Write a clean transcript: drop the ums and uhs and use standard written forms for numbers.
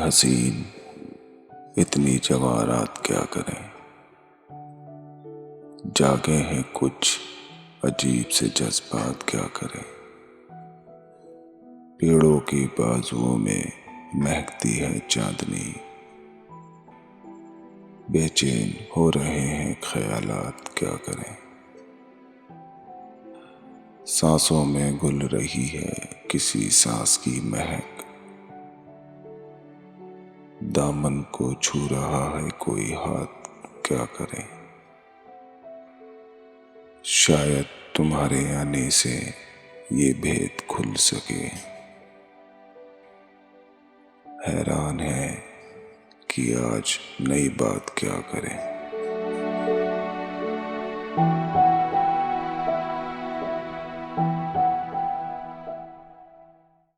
हसीन इतनी जवां रात क्या करें। जागे हैं कुछ अजीब से जज्बात क्या करें। पेड़ों की बाजुओं में महकती है चांदनी। बेचैन हो रहे हैं ख्यालात क्या करें। सांसों में घुल रही है किसी सांस की महक। दामन को छू रहा है कोई हाथ क्या करें। शायद तुम्हारे आने से ये भेद खुल सके। हैरान है कि आज नई बात क्या करें।